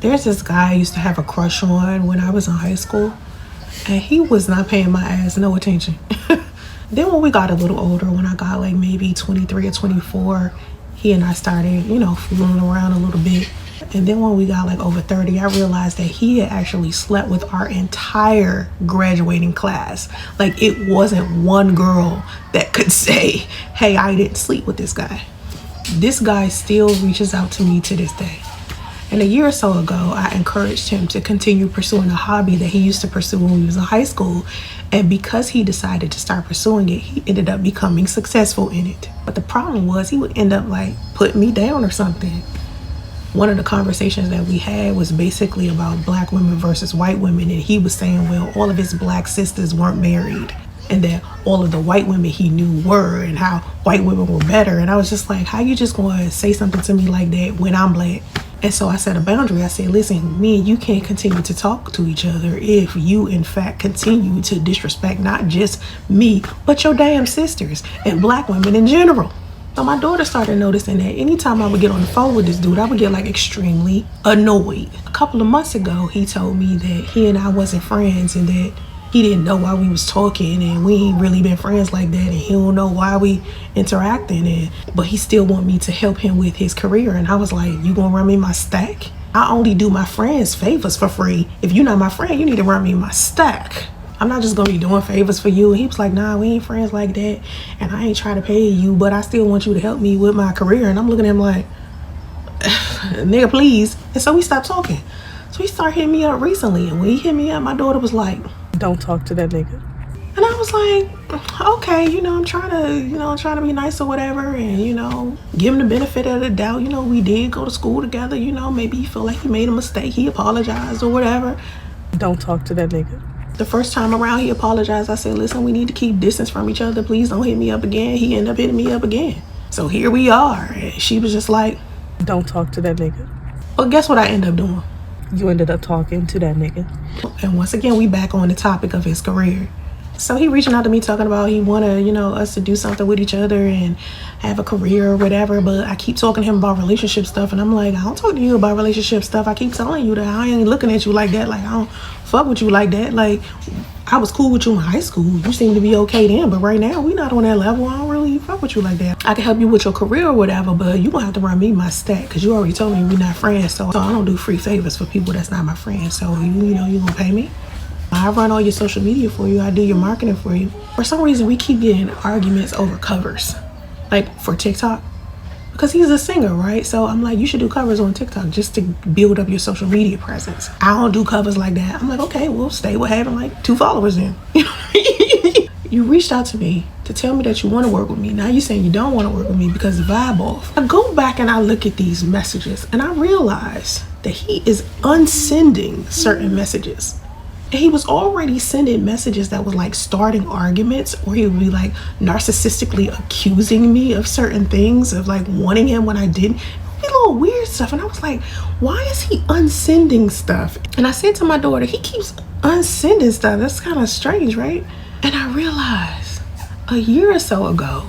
There's this guy I used to have a crush on when I was in high school, and he was not paying my ass no attention. Then when we got a little older, when I got like maybe 23 or 24, he and I started, fooling around a little bit. And then when we got like over 30, I realized that he had actually slept with our entire graduating class. Like, it wasn't one girl that could say, hey, I didn't sleep with this guy. This guy still reaches out to me to this day. And a year or so ago, I encouraged him to continue pursuing a hobby that he used to pursue when he was in high school. And because he decided to start pursuing it, he ended up becoming successful in it. But the problem was he would end up like putting me down or something. One of the conversations that we had was basically about black women versus white women. And he was saying, well, all of his black sisters weren't married, and that all of the white women he knew were, and how white women were better. And I was just like, how you just going to say something to me like that when I'm black? And so I set a boundary. I said, listen, me and you can't continue to talk to each other if you, in fact, continue to disrespect not just me, but your damn sisters and black women in general. So my daughter started noticing that anytime I would get on the phone with this dude, I would get like extremely annoyed. A couple of months ago, he told me that he and I wasn't friends and that he didn't know why we was talking, and we ain't really been friends like that, and he don't know why we interacting, but he still want me to help him with his career. And I was like, you gonna run me my stack? I only do my friends favors for free. If you're not my friend, you need to run me my stack. I'm not just gonna be doing favors for you. And he was like, nah, we ain't friends like that, and I ain't trying to pay you, but I still want you to help me with my career. And I'm looking at him like, nigga, please. And so we stopped talking. So he started hitting me up recently, and when he hit me up, my daughter was like, don't talk to that nigga. And I was like, okay, I'm trying to be nice or whatever, and give him the benefit of the doubt. We did go to school together. Maybe he felt like he made a mistake, he apologized or whatever. Don't talk to that nigga. The first time around he apologized. I said, listen, we need to keep distance from each other, please don't hit me up again. He ended up hitting me up again. So here we are, and she was just like, don't talk to that nigga. Well, guess what I ended up doing? You ended up talking to that nigga. And once again, we back on the topic of his career. So he reaching out to me talking about he wanna, us to do something with each other and have a career or whatever. But I keep talking to him about relationship stuff, and I'm like, I don't talk to you about relationship stuff. I keep telling you that I ain't looking at you like that. Like, I don't fuck with you like that. Like, I was cool with you in high school. You seem to be okay then, but right now we not on that level. I don't really fuck with you like that. I can help you with your career or whatever, but you gonna have to run me my stack, because you already told me we're not friends. So I don't do free favors for people that's not my friend. So you gonna pay me? I run all your social media for you. I do your marketing for you. For some reason, we keep getting arguments over covers, like for TikTok, because he's a singer, right? So I'm like, you should do covers on TikTok just to build up your social media presence. I don't do covers like that. I'm like, okay, we'll stay with having like 2 followers then. You reached out to me to tell me that you want to work with me. Now you're saying you don't want to work with me because the vibe off. I go back and I look at these messages, and I realize that he is unsending certain messages. And he was already sending messages that was like starting arguments, or he would be like narcissistically accusing me of certain things, of like wanting him when I didn't. It would be little weird stuff. And I was like, why is he unsending stuff? And I said to my daughter, he keeps unsending stuff. That's kind of strange, right? And I realized a year or so ago,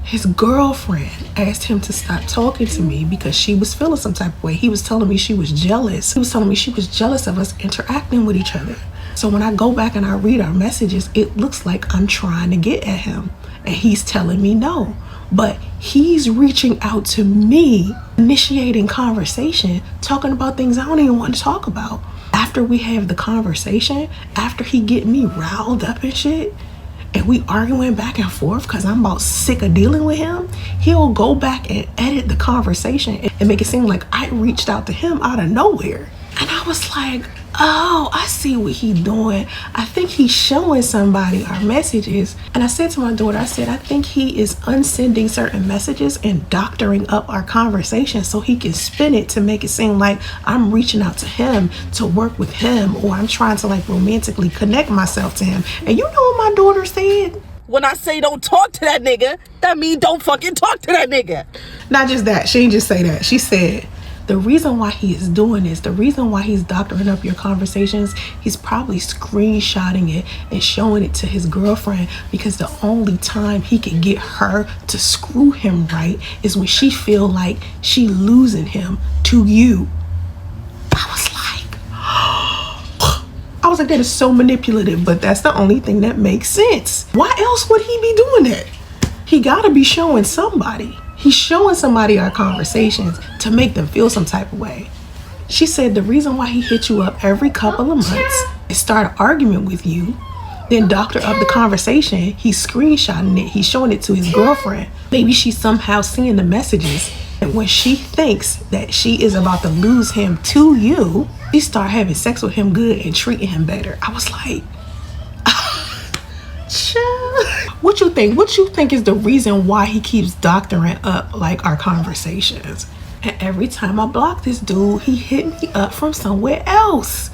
his girlfriend asked him to stop talking to me because she was feeling some type of way. He was telling me she was jealous. He was telling me she was jealous of us interacting with each other. So when I go back and I read our messages, it looks like I'm trying to get at him, and he's telling me no. But he's reaching out to me, initiating conversation, talking about things I don't even want to talk about. After we have the conversation, after he get me riled up and shit, and we arguing back and forth because I'm about sick of dealing with him, he'll go back and edit the conversation and make it seem like I reached out to him out of nowhere. And I was like, oh, I see what he's doing. I think he's showing somebody our messages. And I said to my daughter, I said, I think he is unsending certain messages and doctoring up our conversation so he can spin it to make it seem like I'm reaching out to him to work with him, or I'm trying to like romantically connect myself to him. And you know what my daughter said? When I say don't talk to that nigga, that means don't fucking talk to that nigga. Not just that. She didn't just say that. She said, the reason why he is doing this, the reason why he's doctoring up your conversations, he's probably screenshotting it and showing it to his girlfriend, because the only time he can get her to screw him right is when she feel like she losing him to you. I was like, I was like, that is so manipulative, but that's the only thing that makes sense. Why else would he be doing that? He gotta be showing somebody. He's showing somebody our conversations to make them feel some type of way. She said the reason why he hit you up every couple of months is start an argument with you, then doctor up the conversation. He's screenshotting it. He's showing it to his girlfriend. Maybe she's somehow seeing the messages. And when she thinks that she is about to lose him to you, she start having sex with him good and treating him better. I was like, chill. What you think? What you think is the reason why he keeps doctoring up like our conversations? And every time I block this dude, he hit me up from somewhere else.